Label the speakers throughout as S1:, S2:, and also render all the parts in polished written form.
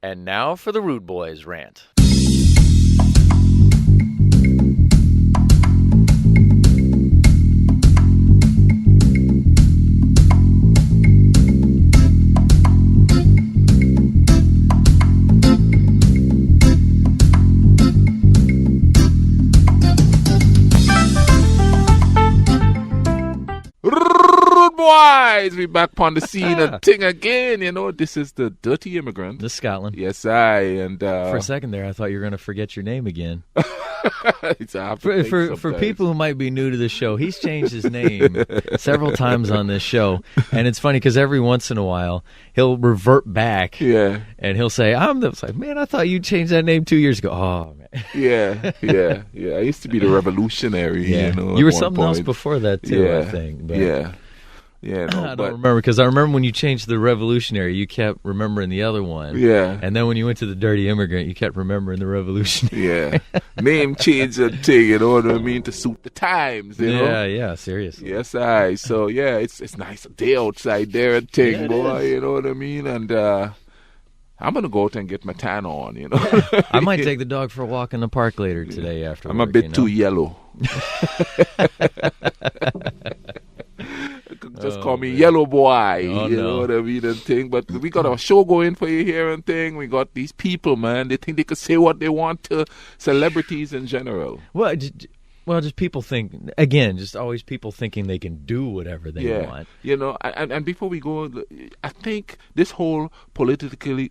S1: And now for the Rudebuoyz rant.
S2: Rudebuoyz, we back on the scene and ting again. You know, this is the Dirty Immigrant.
S1: This is Scotland.
S2: Yes, and
S1: for a second there, I thought you were going to forget your name again.
S2: For
S1: people who might be new to the show, he's changed his name several times on this show, and it's funny because every once in a while he'll revert back, and he'll say, It's like, man, I thought you changed that name 2 years ago. Oh, man.
S2: Yeah. I used to be the revolutionary.
S1: Yeah. You were something else before that too, I think. But
S2: Yeah, no,
S1: I don't remember, because I remember when you changed the revolutionary, you kept remembering the other one.
S2: Yeah.
S1: And then when you went to the Dirty Immigrant, you kept remembering the revolutionary.
S2: Yeah. Name change and thing, you know what I mean, to suit the times, you know?
S1: Yeah, seriously.
S2: Yes, So, yeah, it's nice day outside there and thing, boy, you know what I mean? And I'm going to go out and get my tan on, you know?
S1: I might take the dog for a walk in the park later today after
S2: I'm
S1: work,
S2: a bit too yellow. Just call me Yellow Boy, you know what I mean, and thing. But we got a show going for you here and thing. We got these people, man. They think they could say what they want to celebrities in general.
S1: Well, just people think, again, just always people thinking they can do whatever they want.
S2: You know, and before we go, I think this whole politically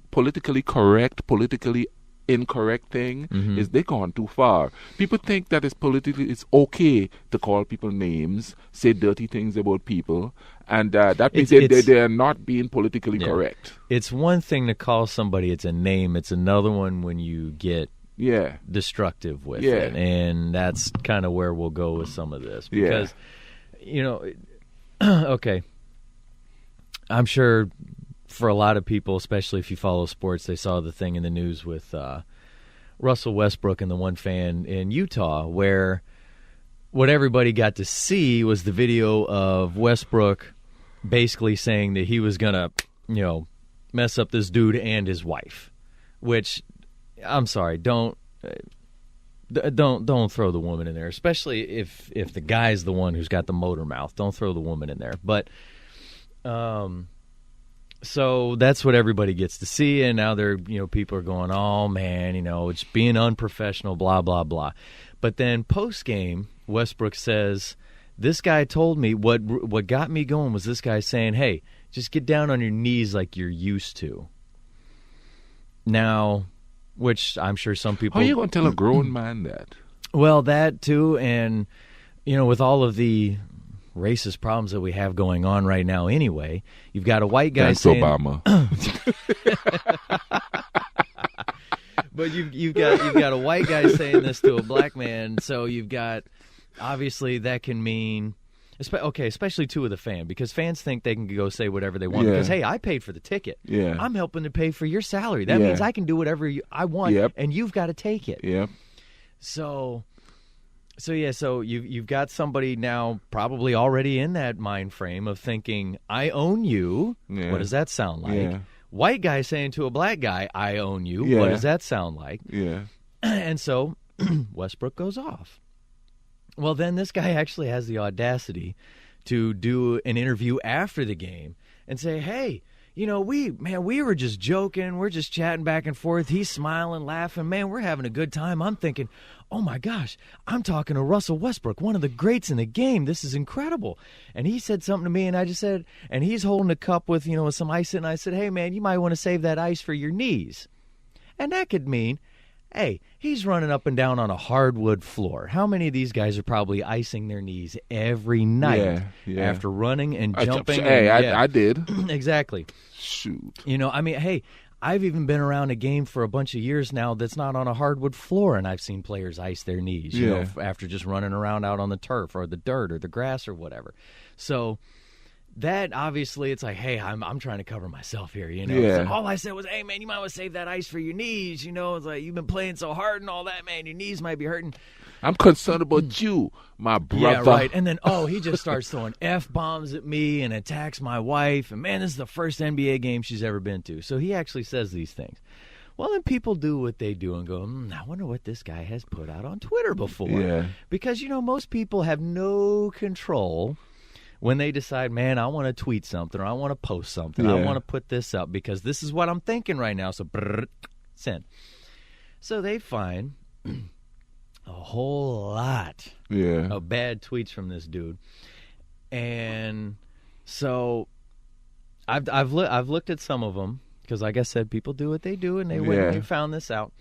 S2: correct, politically incorrect thing is they gone too far. People think that it's okay to call people names, say dirty things about people, and that means they are not being politically correct.
S1: It's one thing to call somebody it's a name. It's another one when you get destructive with it, and that's kind of where we'll go with some of this, because you know, okay, I'm sure for a lot of people, especially if you follow sports, they saw the thing in the news with Russell Westbrook and the one fan in Utah, where what everybody got to see was the video of Westbrook basically saying that he was going to, mess up this dude and his wife, which, I'm sorry, don't throw the woman in there, especially if the guy's the one who's got the motor mouth. Don't throw the woman in there. But so that's what everybody gets to see, and now people are going, oh man, it's being unprofessional, blah blah blah. But then post game, Westbrook says, "This guy told me what got me going was this guy saying, hey, just get down on your knees like you're used to." Now, which I'm sure some people.
S2: How are you going to tell a grown man that?
S1: Well, that too, and with all of the racist problems that we have going on right now anyway, you've got a white guy saying
S2: Obama.
S1: But you've got a white guy saying this to a black man, so you've got, obviously that can mean, especially to the fan, because fans think they can go say whatever they want because, hey, I paid for the ticket.
S2: Yeah.
S1: I'm helping to pay for your salary. That means I can do whatever I want, and you've got to take it.
S2: Yep.
S1: So you've got somebody now probably already in that mind frame of thinking, I own you. Yeah. What does that sound like? Yeah. White guy saying to a black guy, I own you. Yeah. What does that sound like?
S2: Yeah.
S1: And so Westbrook goes off. Well, then this guy actually has the audacity to do an interview after the game and say, hey, we were just joking. We're just chatting back and forth. He's smiling, laughing. Man, we're having a good time. I'm thinking, oh, my gosh, I'm talking to Russell Westbrook, one of the greats in the game. This is incredible. And he said something to me, and I just said, and he's holding a cup with, with some ice in it, and I said, hey, man, you might want to save that ice for your knees. And that could mean, hey, he's running up and down on a hardwood floor. How many of these guys are probably icing their knees every night after running and jumping?
S2: I did.
S1: Exactly.
S2: Shoot.
S1: Hey, I've even been around a game for a bunch of years now that's not on a hardwood floor, and I've seen players ice their knees, after just running around out on the turf or the dirt or the grass or whatever. So that, obviously, it's like, hey, I'm trying to cover myself here, So all I said was, hey, man, you might want to save that ice for your knees, It's like, you've been playing so hard and all that, man, your knees might be hurting.
S2: I'm concerned about you, my brother.
S1: Yeah, right. And then, he just starts throwing F-bombs at me and attacks my wife. And, man, this is the first NBA game she's ever been to. So he actually says these things. Well, then people do what they do and go, I wonder what this guy has put out on Twitter before.
S2: Yeah.
S1: Because, most people have no control when they decide, man, I want to tweet something or I want to post something. I want to put this up because this is what I'm thinking right now. So, send. So they find a whole lot of bad tweets from this dude. And so I've looked at some of them because, like I said, people do what they do, and they went and they found this out.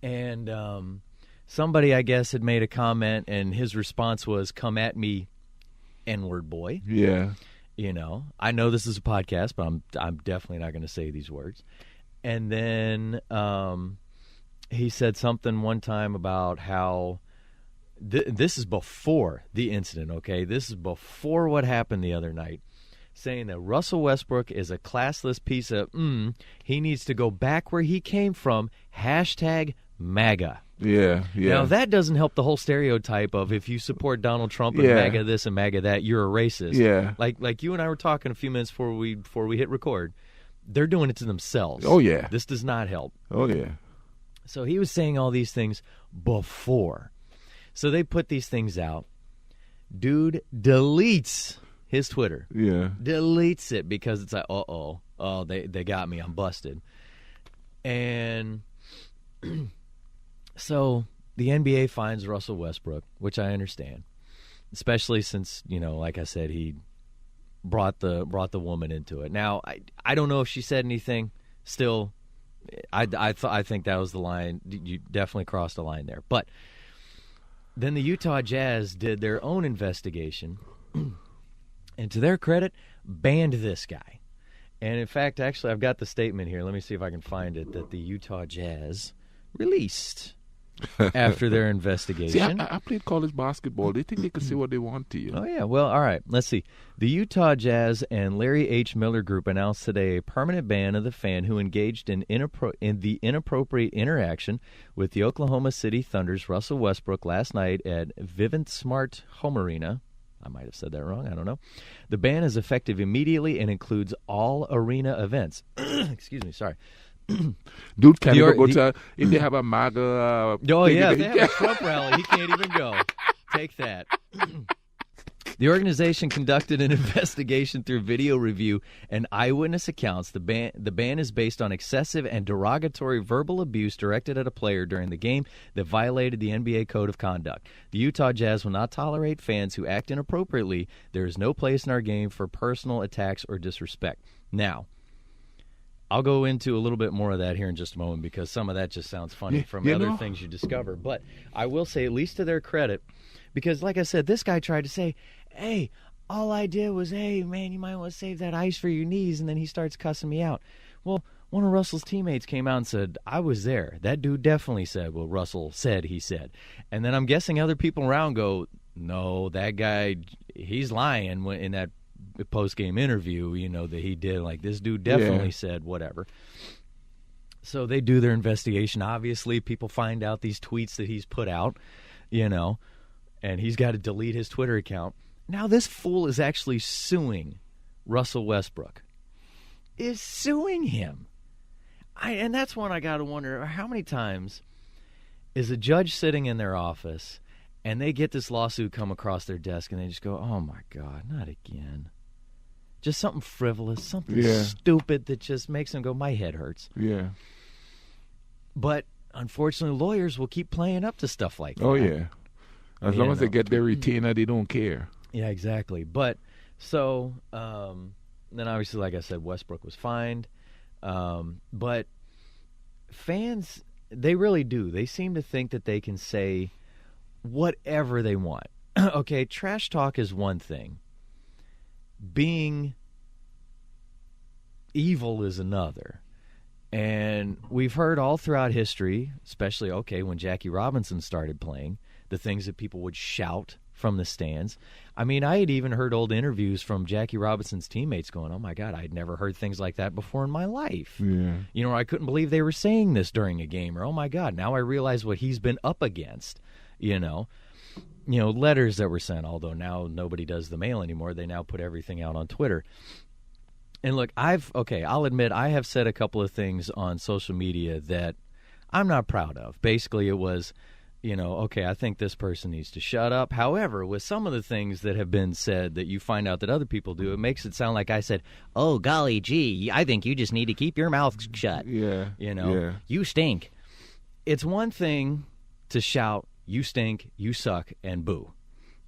S1: And somebody, I guess, had made a comment, and his response was, "Come at me, N-word boy."
S2: Yeah.
S1: I know this is a podcast, but I'm definitely not going to say these words. And then he said something one time about how this is before the incident, okay? This is before what happened the other night, saying that Russell Westbrook is a classless piece of he needs to go back where he came from, #MAGA.
S2: Yeah.
S1: Now, that doesn't help the whole stereotype of if you support Donald Trump and MAGA this and MAGA that, you're a racist.
S2: Yeah.
S1: Like you and I were talking a few minutes before we hit record. They're doing it to themselves.
S2: Oh, yeah.
S1: This does not help.
S2: Oh, yeah.
S1: So he was saying all these things before. So they put these things out. Dude deletes his Twitter.
S2: Yeah.
S1: Deletes it because it's like, they got me. I'm busted. And so the NBA finds Russell Westbrook, which I understand, especially since, like I said, he brought the woman into it. Now, I don't know if she said anything. Still, I think that was the line. You definitely crossed the line there. But then the Utah Jazz did their own investigation, and to their credit, banned this guy. And in fact, actually, I've got the statement here. Let me see if I can find it, that the Utah Jazz released after their investigation.
S2: See, I played college basketball. They think they can say what they want to you.
S1: Oh, yeah. Well, all right. Let's see. The Utah Jazz and Larry H. Miller Group announced today a permanent ban of the fan who engaged in the inappropriate interaction with the Oklahoma City Thunder's Russell Westbrook last night at Vivint Smart Home Arena. I might have said that wrong. I don't know. The ban is effective immediately and includes all arena events. Excuse me. Sorry.
S2: Dude can't even go to, if they have a MAGA.
S1: If they have a Trump rally, he can't even go. Take that. The organization conducted an investigation through video review and eyewitness accounts. The ban is based on excessive and derogatory verbal abuse directed at a player during the game that violated the NBA Code of Conduct. The Utah Jazz will not tolerate fans who act inappropriately. There is no place in our game for personal attacks or disrespect. Now, I'll go into a little bit more of that here in just a moment because some of that just sounds funny from other things you discover. But I will say, at least to their credit, because like I said, this guy tried to say, hey, all I did was, hey, man, you might want to save that ice for your knees, and then he starts cussing me out. Well, one of Russell's teammates came out and said, I was there. That dude definitely said what Russell said he said. And then I'm guessing other people around go, no, that guy, he's lying in that post-game interview, that he did. Like, this dude definitely said whatever. So they do their investigation. Obviously, people find out these tweets that he's put out, and he's got to delete his Twitter account. Now this fool is actually suing Russell Westbrook. Is suing him. And that's one I got to wonder, how many times is a judge sitting in their office and they get this lawsuit come across their desk and they just go, oh, my God, not again. Just something frivolous, something stupid that just makes them go, my head hurts.
S2: Yeah.
S1: But unfortunately, lawyers will keep playing up to stuff like that.
S2: Oh, yeah. As long as they get their retainer, they don't care.
S1: Yeah, exactly. But so then obviously, like I said, Westbrook was fined. But fans, they really do. They seem to think that they can say whatever they want. Okay, trash talk is one thing. Being evil is another. And we've heard all throughout history, especially, when Jackie Robinson started playing, the things that people would shout from the stands. I mean, I had even heard old interviews from Jackie Robinson's teammates going, oh, my God, I'd never heard things like that before in my life.
S2: Yeah.
S1: I couldn't believe they were saying this during a game. Or, oh, my God, now I realize what he's been up against, letters that were sent, although now nobody does the mail anymore. They now put everything out on Twitter. And look, I'll admit I have said a couple of things on social media that I'm not proud of. Basically, it was, I think this person needs to shut up. However, with some of the things that have been said that you find out that other people do, it makes it sound like I said, oh, golly gee, I think you just need to keep your mouth shut.
S2: Yeah.
S1: You stink. It's one thing to shout, you stink, you suck, and boo.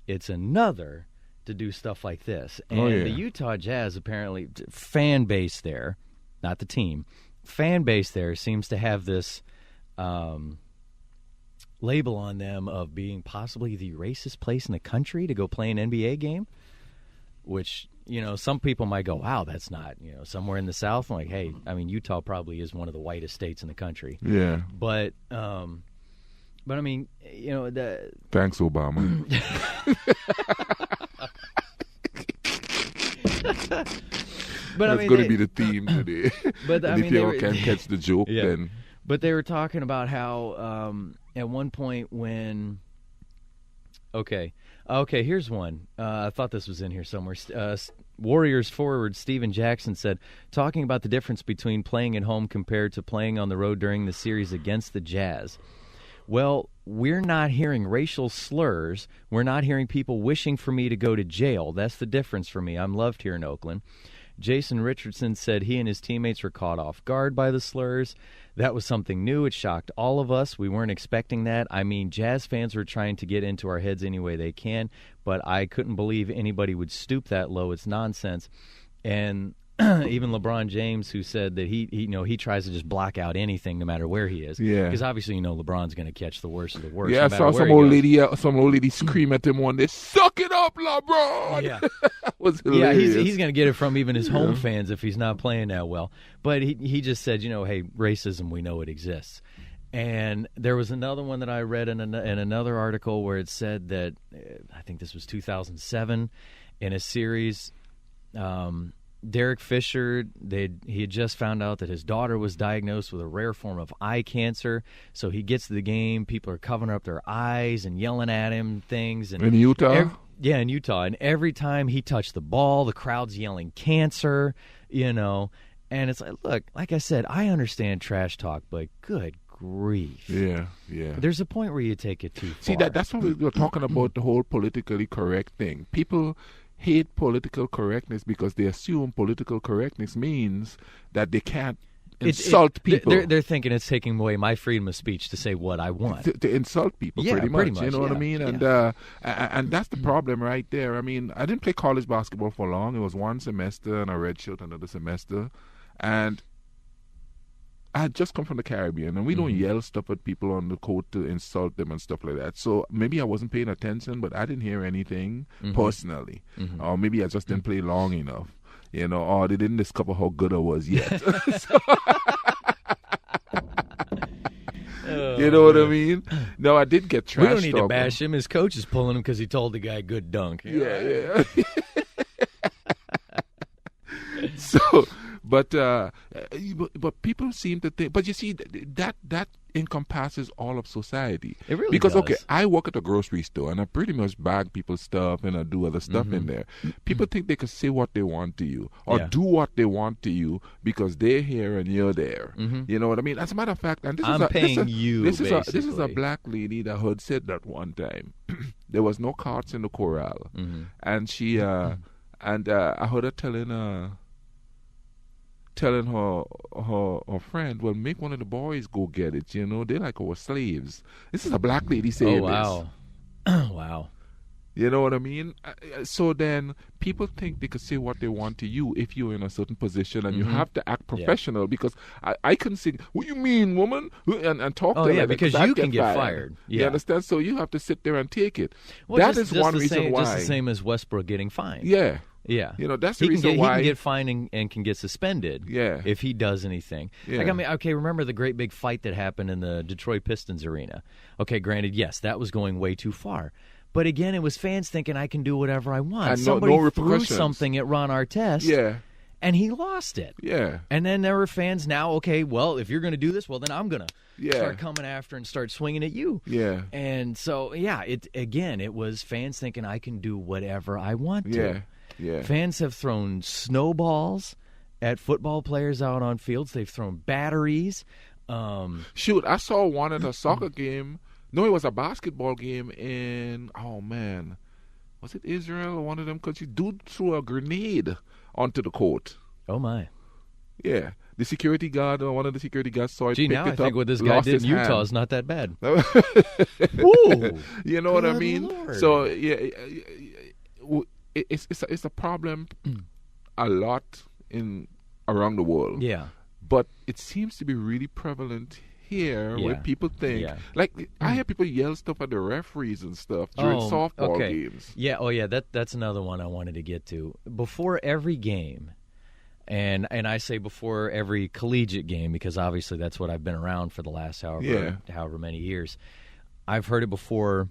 S1: It's another to do stuff like this. And the Utah Jazz, apparently, fan base there, not the team, fan base there seems to have this label on them of being possibly the racist place in the country to go play an NBA game, which, some people might go, wow, that's not, somewhere in the South. I'm like, hey, I mean, Utah probably is one of the whitest states in the country.
S2: Yeah.
S1: But I mean,
S2: Thanks, Obama.
S1: But
S2: that's going to be the theme today.
S1: But
S2: and if you can't catch the joke, then.
S1: But they were talking about how at one point when. Okay, here's one. I thought this was in here somewhere. Warriors forward Steven Jackson said, talking about the difference between playing at home compared to playing on the road during the series against the Jazz. Well, we're not hearing racial slurs. We're not hearing people wishing for me to go to jail. That's the difference for me. I'm loved here in Oakland. Jason Richardson said he and his teammates were caught off guard by the slurs. That was something new. It shocked all of us. We weren't expecting that. I mean, Jazz fans were trying to get into our heads any way they can, but I couldn't believe anybody would stoop that low. It's nonsense. And even LeBron James, who said that he tries to just block out anything no matter where he is.
S2: Yeah.
S1: Because obviously, LeBron's going to catch the worst of the worst.
S2: Yeah,
S1: no
S2: I saw some old lady scream at him one day, "Suck it up, LeBron!"
S1: Yeah.
S2: Was hilarious.
S1: Yeah, he's going to get it from even his home fans if he's not playing that well. But he just said, hey, racism, we know it exists. And there was another one that I read in another article where it said that, I think this was 2007, in a series, Derek Fisher, he had just found out that his daughter was diagnosed with a rare form of eye cancer. So he gets to the game. People are covering up their eyes and yelling at him things. And
S2: in Utah?
S1: In Utah. And every time he touched the ball, the crowd's yelling cancer, And it's like, look, like I said, I understand trash talk, but good grief.
S2: Yeah.
S1: There's a point where you take it too far.
S2: See, that's what we were talking about, the whole politically correct thing. People hate political correctness because they assume political correctness means that they can't insult people.
S1: They're thinking it's taking away my freedom of speech to say what I want.
S2: To insult people, pretty much. You know what I mean? And and that's the problem right there. I mean, I didn't play college basketball for long. It was one semester, and I redshirt another semester. And I had just come from the Caribbean, and we don't yell stuff at people on the court to insult them and stuff like that. So maybe I wasn't paying attention, but I didn't hear anything personally. Or maybe I just didn't play long enough, or they didn't discover how good I was yet. You know what I mean? No, I did get trash.
S1: We don't need to bash him. His coach is pulling him because he told the guy good dunk.
S2: Yeah. So... But people seem to think. But you see, that encompasses all of society.
S1: It really
S2: because
S1: does.
S2: Okay, I work at a grocery store and I pretty much bag people's stuff and I do other stuff in there. People think they can say what they want to you or do what they want to you because they're here and you're there. You know what I mean? As a matter of fact, and this is a black lady that had said that one time. There was no carts in the corral, and she I heard her telling her friend, well, make one of the boys go get it. They're like our slaves. This is a black lady saying
S1: this. Wow.
S2: You know what I mean? So then people think they can say what they want to you if you're in a certain position, and you have to act professional because I can say, what you mean, woman? And talk to her.
S1: Because you can get fired. Yeah.
S2: You understand? So you have to sit there and take it.
S1: Well,
S2: that is one reason why.
S1: Just the same as Westbrook getting fined.
S2: Yeah.
S1: Yeah.
S2: That's the reason why.
S1: He can get fined and can get suspended if he does anything.
S2: Yeah.
S1: Remember the great big fight that happened in the Detroit Pistons arena? Okay, granted, yes, that was going way too far. But again, it was fans thinking I can do whatever I want.
S2: And
S1: somebody threw something at Ron Artest. And he lost it.
S2: Yeah.
S1: And then there were fans now, okay, well, if you're going to do this, well, then I'm going to start coming after and start swinging at you.
S2: Yeah.
S1: And so, it was fans thinking I can do whatever I want to.
S2: Yeah.
S1: Fans have thrown snowballs at football players out on fields. They've thrown batteries.
S2: Shoot, I saw one at a soccer game. No, it was a basketball game in, oh man, was it Israel or one of them countries? Dude threw a grenade onto the court.
S1: Oh my.
S2: Yeah. The security guard, or one of the security guards saw it,
S1: Gee,
S2: picked
S1: now
S2: it
S1: I
S2: up,
S1: think what this guy
S2: lost
S1: did
S2: his
S1: in Utah
S2: hand.
S1: is not that bad.
S2: Ooh, you know what I
S1: Good
S2: mean?
S1: Lord.
S2: So yeah, it's a problem a lot around the world.
S1: Yeah.
S2: But it seems to be really prevalent here, where
S1: Yeah.
S2: people think,
S1: Yeah.
S2: like I hear people yell stuff at the referees and stuff during softball games.
S1: Yeah, oh yeah, that's another one I wanted to get to. Before every game, and I say before every collegiate game because obviously that's what I've been around for the last however many years. I've heard it before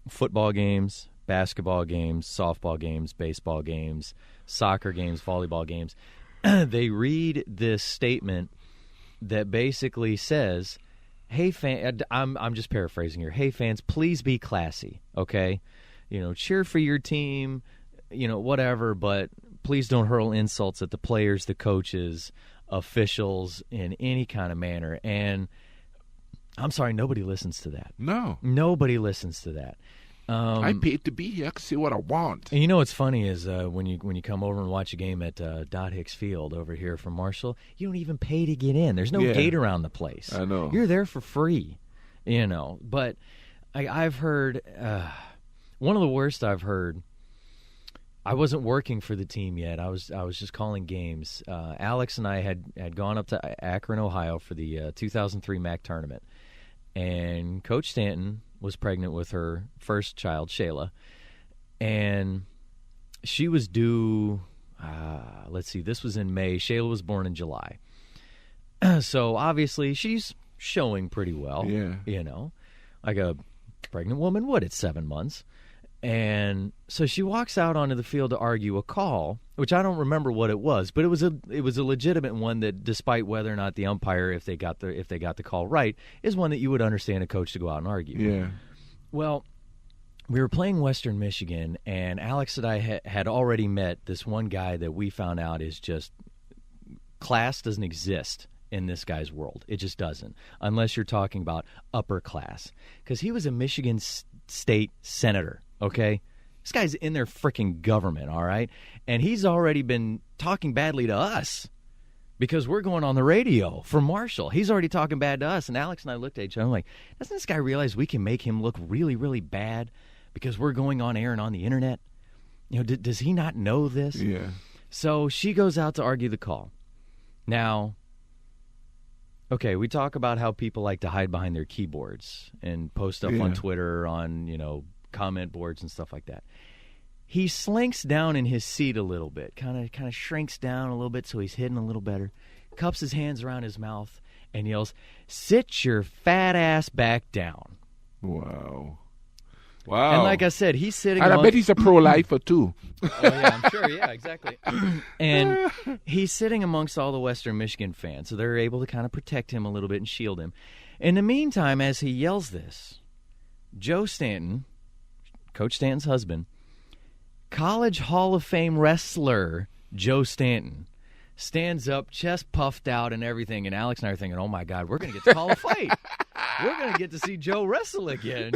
S1: football games, basketball games, softball games, baseball games, soccer games, volleyball games. They read this statement that basically says, "Hey fan," I'm just paraphrasing here. "Hey fans, please be classy, okay? Cheer for your team, whatever, but please don't hurl insults at the players, the coaches, officials in any kind of manner." And I'm sorry, nobody listens to that.
S2: No.
S1: Nobody listens to that.
S2: I paid to be here. I can see what I want.
S1: And what's funny is when you come over and watch a game at Dot Hicks Field over here from Marshall, you don't even pay to get in. There's no gate around the place.
S2: I know.
S1: You're there for free, But I've heard one of the worst I've heard. I wasn't working for the team yet. I was just calling games. Alex and I had gone up to Akron, Ohio for the 2003 MAC tournament, and Coach Stanton was pregnant with her first child, Shayla, and she was due, this was in May. Shayla was born in July. So obviously she's showing pretty well, like a pregnant woman would at 7 months. And so she walks out onto the field to argue a call, which I don't remember what it was, but it was a legitimate one that, despite whether or not the umpire, if they got the call right, is one that you would understand a coach to go out and argue.
S2: Yeah.
S1: Well, we were playing Western Michigan, and Alex and I had already met this one guy that we found out is just class doesn't exist in this guy's world. It just doesn't, unless you're talking about upper class, because he was a Michigan state senator. Okay, this guy's in their freaking government, all right? And he's already been talking badly to us because we're going on the radio for Marshall. He's already talking bad to us. And Alex and I looked at each other. I'm like, doesn't this guy realize we can make him look really, really bad because we're going on air and on the internet? Does he not know this?
S2: Yeah. So
S1: she goes out to argue the call. Now, okay, we talk about how people like to hide behind their keyboards and post stuff on Twitter, on, comment boards and stuff like that. He slinks down in his seat a little bit, kind of shrinks down a little bit so he's hidden a little better, cups his hands around his mouth, and yells, "Sit your fat ass back down."
S2: Wow.
S1: And like I said, he's sitting
S2: and I bet he's a pro-lifer too.
S1: Oh, yeah, I'm sure. Yeah, exactly. And he's sitting amongst all the Western Michigan fans, so they're able to kind of protect him a little bit and shield him. In the meantime, as he yells this, Joe Stanton, Coach Stanton's husband, College Hall of Fame wrestler Joe Stanton, stands up, chest puffed out and everything, and Alex and I are thinking, oh, my God, we're going to get to call a fight. We're going to get to see Joe wrestle again,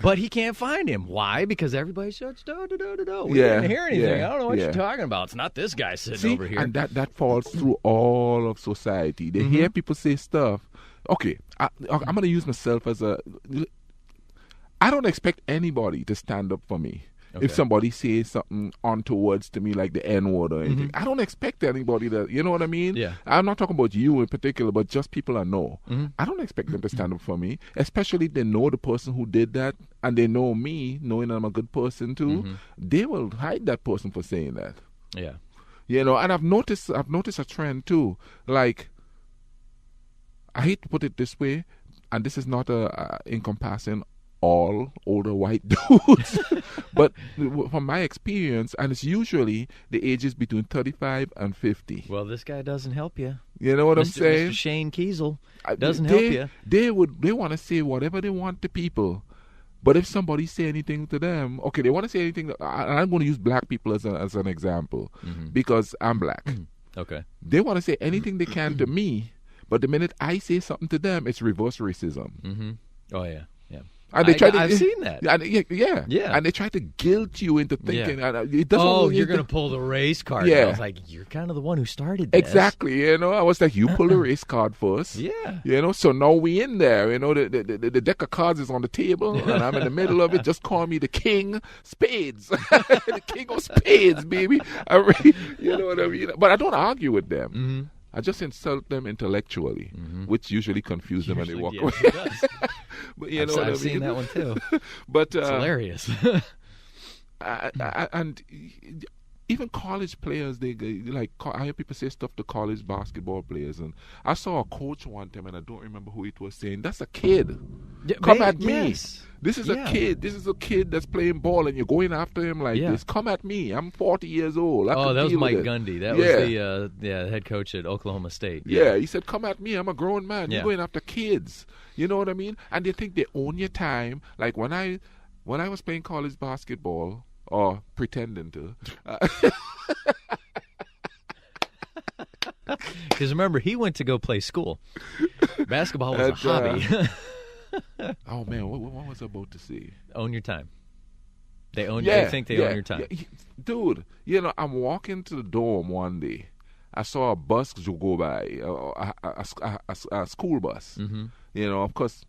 S1: But he can't find him. Why? Because everybody shuts down. We didn't hear anything. I don't know what you're talking about. It's not this guy sitting over here.
S2: And that falls through all of society. They hear people say stuff. Okay, I'm going to use myself as I don't expect anybody to stand up for me. Okay. If somebody says something untowards to me, like the N-word or anything, I don't expect anybody to, you know what I mean?
S1: Yeah.
S2: I'm not talking about you in particular, but just people I know. I don't expect them to stand up for me, especially if they know the person who did that and they know me, knowing I'm a good person too. They will hide that person for saying that.
S1: Yeah.
S2: And I've noticed a trend too. Like, I hate to put it this way, and this is not encompassing all older white dudes, but from my experience, and it's usually the ages between 35 and 50.
S1: Well, this guy doesn't help you.
S2: You know what I'm saying?
S1: Mr. Shane Kiesel doesn't help you.
S2: They want to say whatever they want to people, but if somebody say anything to them, okay, they want to say anything. I'm going to use black people as an example because I'm black.
S1: Okay.
S2: They want to say anything they can to me, but the minute I say something to them, it's reverse racism.
S1: Mm-hmm. Oh, yeah. Yeah.
S2: And they try to,
S1: I've seen that.
S2: Yeah. And they try to guilt you into thinking.
S1: Yeah.
S2: It doesn't.
S1: Oh, you're going to pull the race card.
S2: Yeah.
S1: I was like, you're kind of the one who started this.
S2: Exactly. I was like, you pull the race card first.
S1: Yeah.
S2: So now we in there. The deck of cards is on the table, and I'm in the middle of it. Just call me the king spades, the king of spades, baby. You know what I mean? But I don't argue with them.
S1: Mm-hmm.
S2: I just insult them intellectually, which usually confuses them and they walk away.
S1: It does.
S2: But
S1: I've seen that one too.
S2: But
S1: it's hilarious.
S2: And even college players, I hear people say stuff to college basketball players, and I saw a coach one time, and I don't remember who it was, saying, "That's a kid. Come at me.
S1: Yes.
S2: This is a kid. This is a kid that's playing ball, and you're going after him like this. Come at me. I'm 40 years old. That was
S1: Mike Gundy. That was the head coach at Oklahoma State.
S2: Yeah, he said, "Come at me. I'm a grown man.
S1: Yeah.
S2: You're going after kids." You know what I mean? And they think they own your time. Like when I was playing college basketball, or pretending to.
S1: Because remember, he went to go play school. Basketball was a hobby.
S2: Oh man, what was I about to say?
S1: Own your time. They own. They think they own your time.
S2: Yeah. Dude, I'm walking to the dorm one day. I saw a bus go by, a school bus.
S1: Mm-hmm.
S2: Of course,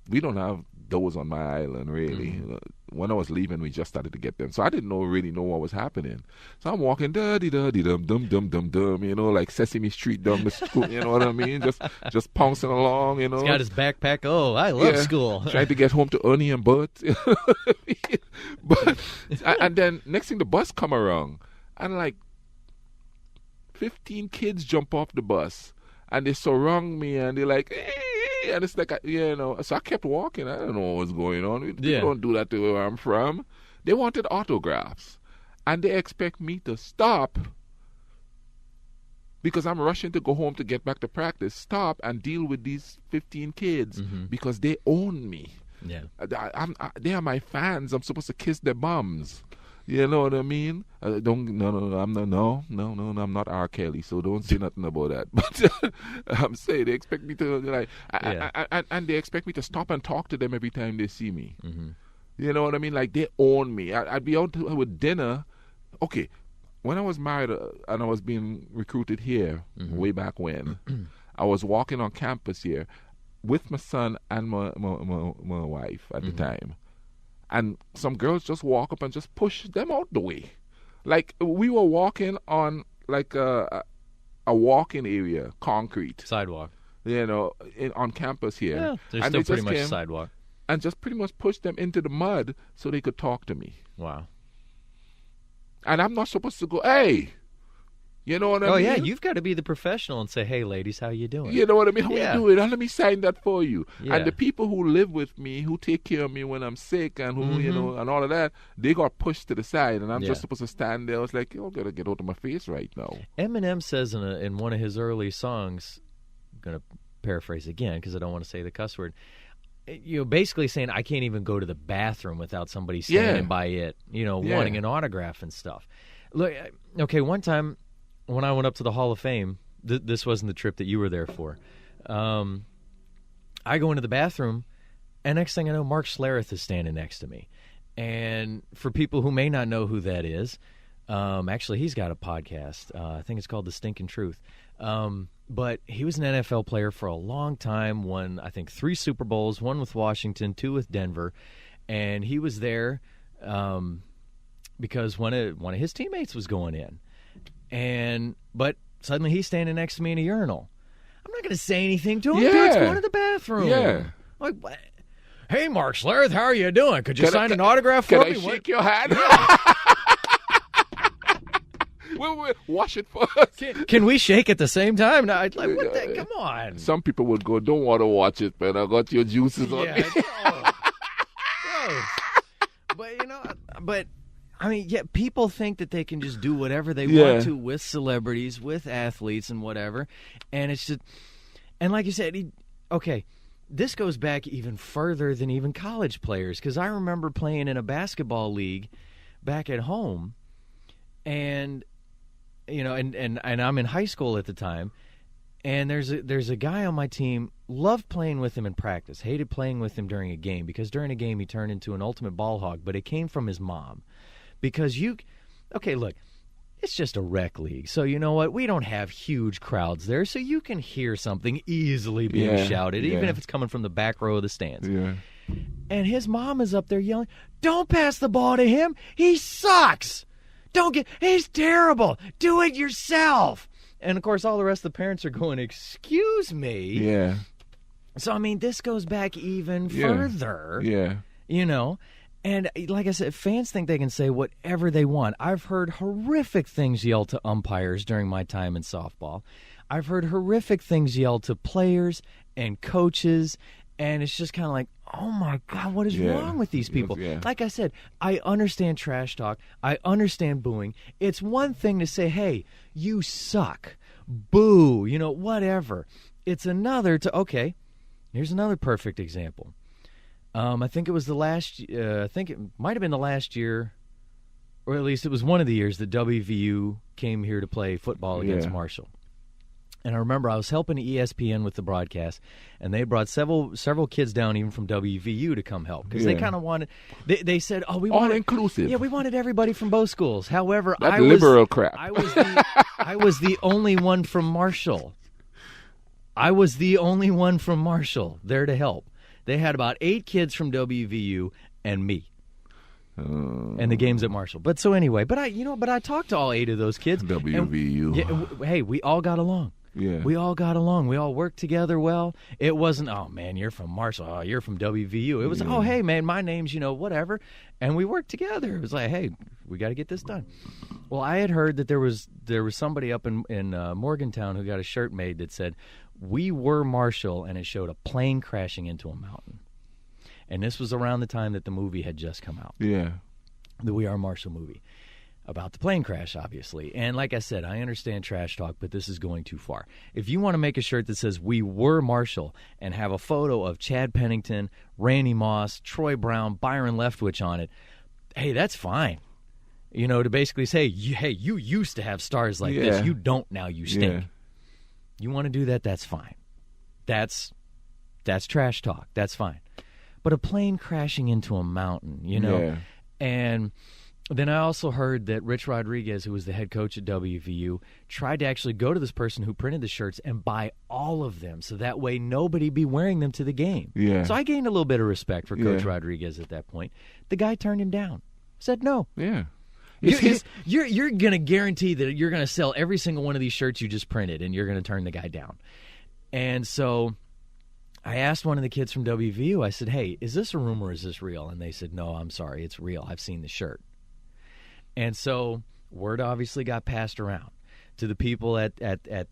S2: we don't have those on my island, really.
S1: Mm-hmm.
S2: When I was leaving, we just started to get them. So I didn't really know what was happening. So I'm walking, dum-dum-dum-dum, like Sesame Street down the school, you know what I mean? Just pouncing along,
S1: He's got his backpack. Oh, I love school.
S2: Trying to get home to Ernie and Bert. And then next thing, the bus come around. And like 15 kids jump off the bus. And they surround me, and they're like, hey, and it's like, so I kept walking. I don't know what was going on. People don't do that to where I'm from. They wanted autographs, and they expect me to stop because I'm rushing to go home to get back to practice. Stop and deal with these 15 kids because they own me.
S1: Yeah,
S2: they are my fans. I'm supposed to kiss their bums. You know what I mean? I'm not R. Kelly, so don't say nothing about that. But I'm saying they expect me to and they expect me to stop and talk to them every time they see me.
S1: Mm-hmm.
S2: You know what I mean? Like they own me. I'd be out with dinner. Okay, when I was married and I was being recruited here way back when, I was walking on campus here with my son and my wife at the time. And some girls just walk up and just push them out the way. Like we were walking on like a walking area, concrete.
S1: Sidewalk.
S2: On campus here.
S1: Yeah, there's still pretty much a sidewalk.
S2: And just pretty much pushed them into the mud so they could talk to me.
S1: Wow.
S2: And I'm not supposed to go, hey. You know what I mean?
S1: Oh, yeah, you've got to be the professional and say, hey, ladies, how you doing?
S2: You know what I mean? How you doing? Let me sign that for you.
S1: Yeah.
S2: And the people who live with me, who take care of me when I'm sick and who, and all of that, they got pushed to the side. And I'm just supposed to stand there. I was like, you got to get out of my face right now.
S1: Eminem says in one of his early songs, I'm going to paraphrase again because I don't want to say the cuss word, basically saying, I can't even go to the bathroom without somebody standing by it, wanting an autograph and stuff. Look, okay, one time, when I went up to the Hall of Fame, this wasn't the trip that you were there for. I go into the bathroom, and next thing I know, Mark Schlereth is standing next to me. And for people who may not know who that is, actually, he's got a podcast. I think it's called The Stinking Truth. But he was an NFL player for a long time, won, I think, 3 Super Bowls, 1 with Washington, 2 with Denver. And he was there because one of his teammates was going in. But suddenly he's standing next to me in a urinal. I'm not going to say anything to him. Dude's going to the bathroom.
S2: Yeah.
S1: Like, what? Hey, Mark Schlereth, how are you doing? Could you sign an autograph for me?
S2: Can I shake your hand? Wait, wash it first.
S1: Can we shake at the same time? No, what the, come on.
S2: Some people would go, don't want to watch it, man. I got your juices on me.
S1: But I mean, people think that they can just do whatever they want to with celebrities, with athletes, and whatever. And it's just, and like you said, this goes back even further than even college players. Because I remember playing in a basketball league back at home, and and I'm in high school at the time, and there's a guy on my team, loved playing with him in practice, hated playing with him during a game, because during a game he turned into an ultimate ball hog, but it came from his mom. Because okay, look, it's just a rec league, so you know what? We don't have huge crowds there, so you can hear something easily being shouted, even if it's coming from the back row of the stands.
S2: Yeah.
S1: And his mom is up there yelling, "Don't pass the ball to him. He sucks. He's terrible. Do it yourself." And, of course, all the rest of the parents are going, "Excuse me?"
S2: Yeah.
S1: So, I mean, this goes back even further.
S2: Yeah.
S1: And like I said, fans think they can say whatever they want. I've heard horrific things yelled to umpires during my time in softball. I've heard horrific things yelled to players and coaches, and it's just kind of like, oh, my God, what is wrong with these people?
S2: Yeah.
S1: Like I said, I understand trash talk. I understand booing. It's one thing to say, hey, you suck, boo, whatever. It's another to, okay, here's another perfect example. I think it was I think it might have been the last year, or at least it was one of the years that WVU came here to play football against Marshall. And I remember I was helping ESPN with the broadcast, and they brought several kids down even from WVU to come help, because they kind of wanted. They said, "Oh, we wanted
S2: all inclusive."
S1: Yeah, we wanted everybody from both schools. However,
S2: That's liberal crap.
S1: I was the only one from Marshall. I was the only one from Marshall there to help. They had about 8 kids from WVU and me. And the games at Marshall. But so anyway, but I talked to all 8 of those kids.
S2: WVU.
S1: Hey, we all got along.
S2: Yeah.
S1: We all got along. We all worked together well. It wasn't, oh, man, you're from Marshall. Oh, you're from WVU. It was, oh, hey, man, my name's, whatever. And we worked together. It was like, hey, we got to get this done. Well, I had heard that there was somebody up in Morgantown who got a shirt made that said, "We were Marshall," and it showed a plane crashing into a mountain. And this was around the time that the movie had just come out.
S2: Yeah.
S1: The We Are Marshall movie. About the plane crash, obviously. And like I said, I understand trash talk, but this is going too far. If you want to make a shirt that says "We were Marshall" and have a photo of Chad Pennington, Randy Moss, Troy Brown, Byron Leftwich on it, hey, that's fine. To basically say, hey, you used to have stars like this. You don't now. You stink.
S2: Yeah.
S1: You want to do that, that's fine. That's trash talk. That's fine. But a plane crashing into a mountain, And then I also heard that Rich Rodriguez, who was the head coach at WVU, tried to actually go to this person who printed the shirts and buy all of them, so that way nobody be wearing them to the game.
S2: Yeah.
S1: So I gained a little bit of respect for Coach Rodriguez at that point. The guy turned him down. Said no.
S2: Yeah.
S1: You're going to guarantee that you're going to sell every single one of these shirts you just printed, and you're going to turn the guy down. And so I asked one of the kids from WVU, I said, hey, is this a rumor or is this real? And they said, no, I'm sorry, it's real. I've seen the shirt. And so word obviously got passed around to the people at the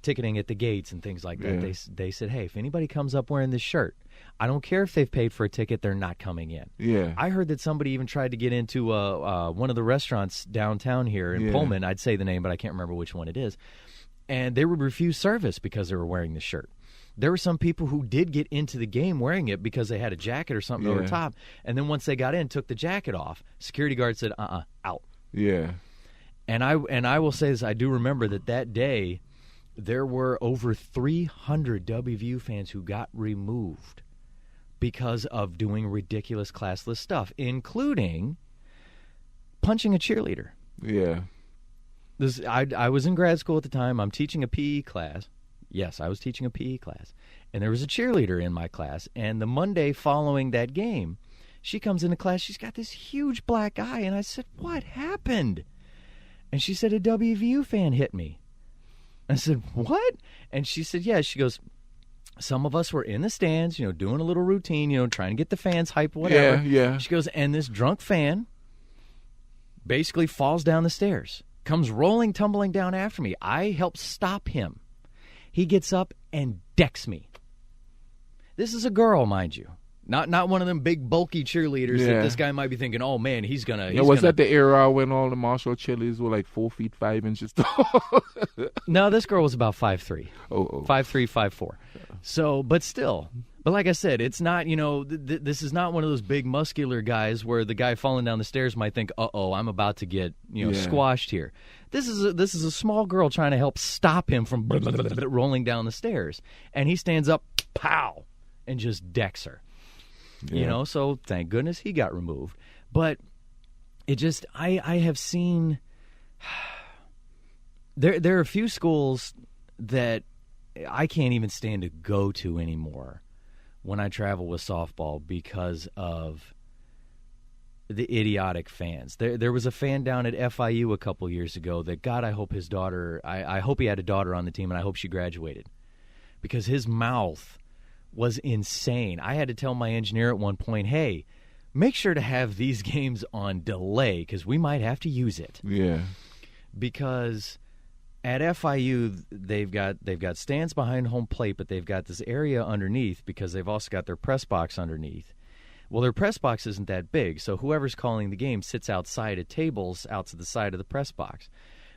S1: ticketing at the gates and things like that.
S2: Yeah.
S1: They said, hey, if anybody comes up wearing this shirt, I don't care if they've paid for a ticket, they're not coming in.
S2: Yeah.
S1: I heard that somebody even tried to get into one of the restaurants downtown here in Pullman. I'd say the name, but I can't remember which one it is. And they would refuse service because they were wearing the shirt. There were some people who did get into the game wearing it because they had a jacket or something over top. And then once they got in, took the jacket off. Security guard said, out.
S2: Yeah.
S1: And I will say this, I do remember that day there were over 300 WVU fans who got removed because of doing ridiculous classless stuff, including punching a cheerleader.
S2: Yeah.
S1: I was in grad school at the time. I'm teaching a PE class. Yes, I was teaching a PE class. And there was a cheerleader in my class. And the Monday following that game, she comes into class. She's got this huge black eye. And I said, what happened? And she said, a WVU fan hit me. I said, what? And she said, yeah. She goes, some of us were in the stands, doing a little routine, trying to get the fans hyped, whatever.
S2: Yeah.
S1: She goes, and this drunk fan basically falls down the stairs, comes rolling, tumbling down after me. I help stop him. He gets up and decks me. This is a girl, mind you. Not one of them big, bulky cheerleaders that this guy might be thinking, oh, man, he's going to...
S2: Was that the era when all the Marshall cheerleaders were like 4 feet 5 inches tall?
S1: No, this girl was about 5'3".
S2: Oh.
S1: 5'3", 5'4". So, but still, but like I said, it's not, this is not one of those big muscular guys where the guy falling down the stairs might think, uh-oh, I'm about to get, squashed here. This is a small girl trying to help stop him from rolling down the stairs. And he stands up, pow, and just decks her.
S2: Yeah.
S1: So thank goodness he got removed. But it just, I have seen, there are a few schools that I can't even stand to go to anymore when I travel with softball because of the idiotic fans. There was a fan down at FIU a couple years ago that, God, I hope his daughter, I hope he had a daughter on the team, and I hope she graduated, because his mouth was insane. I had to tell my engineer at one point, hey, make sure to have these games on delay because we might have to use it.
S2: Yeah.
S1: Because at FIU, they've got stands behind home plate, but they've got this area underneath because they've also got their press box underneath. Well, their press box isn't that big, so whoever's calling the game sits outside at tables out to the side of the press box.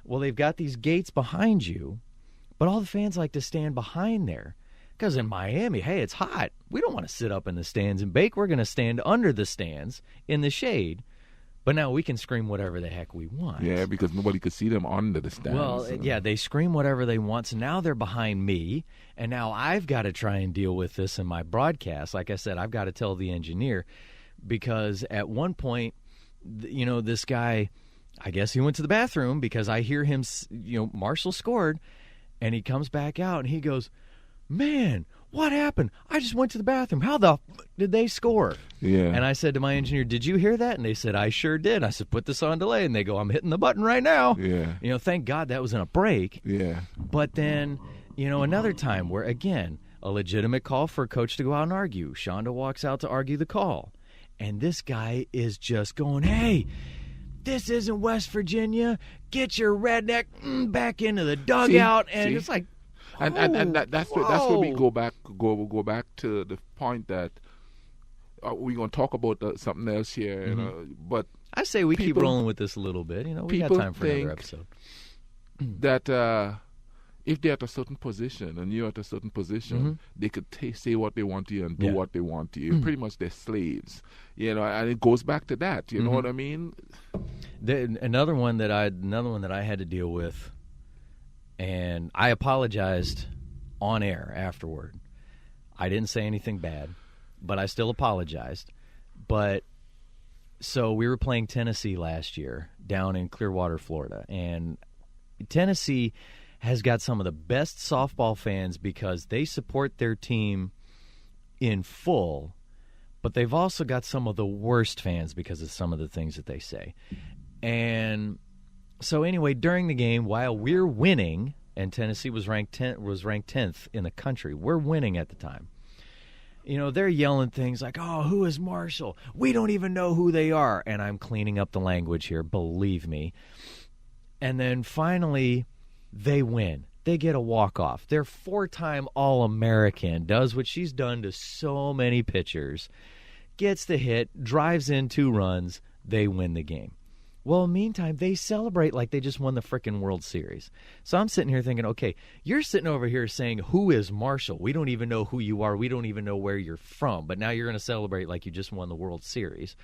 S1: Well, they've got these gates behind you, but all the fans like to stand behind there because in Miami, hey, it's hot. We don't want to sit up in the stands and bake. We're going to stand under the stands in the shade. But now we can scream whatever the heck we want.
S2: Yeah, because nobody could see them under the stands.
S1: Well, yeah, they scream whatever they want. So now they're behind me, and now I've got to try and deal with this in my broadcast. Like I said, I've got to tell the engineer because at one point, this guy, I guess he went to the bathroom because I hear him, Marshall scored, and he comes back out and he goes, man, what happened? I just went to the bathroom. How the did they score?
S2: Yeah.
S1: And I said to my engineer, did you hear that? And they said, I sure did. I said, put this on delay. And they go, I'm hitting the button right now.
S2: Yeah.
S1: Thank God that was in a break.
S2: Yeah.
S1: But then, another time where, again, a legitimate call for a coach to go out and argue. Shonda walks out to argue the call. And this guy is just going, hey, this isn't West Virginia. Get your redneck back into the dugout. And it's like,
S2: and that's where we go back to the point that we're going to talk about something else here. But
S1: I say we keep rolling with this a little bit. We got time for another episode.
S2: That if they're at a certain position and you're at a certain position, they could say what they want to you and do what they want to you. Pretty much they're slaves, and it goes back to that. You know what I mean?
S1: Another one that I had to deal with. And I apologized on air afterward. I didn't say anything bad, but I still apologized. But so we were playing Tennessee last year down in Clearwater, Florida. And Tennessee has got some of the best softball fans because they support their team in full, but they've also got some of the worst fans because of some of the things that they say. And so anyway, during the game, while we're winning, and Tennessee was ranked 10th in the country, we're winning at the time. They're yelling things like, "Oh, who is Marshall? We don't even know who they are." And I'm cleaning up the language here, believe me. And then finally, they win. They get a walk-off. Their 4-time All-American does what she's done to so many pitchers, gets the hit, drives in 2 runs, they win the game. Well, meantime, they celebrate like they just won the frickin' World Series. So I'm sitting here thinking, okay, you're sitting over here saying, who is Marshall? We don't even know who you are. We don't even know where you're from. But now you're going to celebrate like you just won the World Series.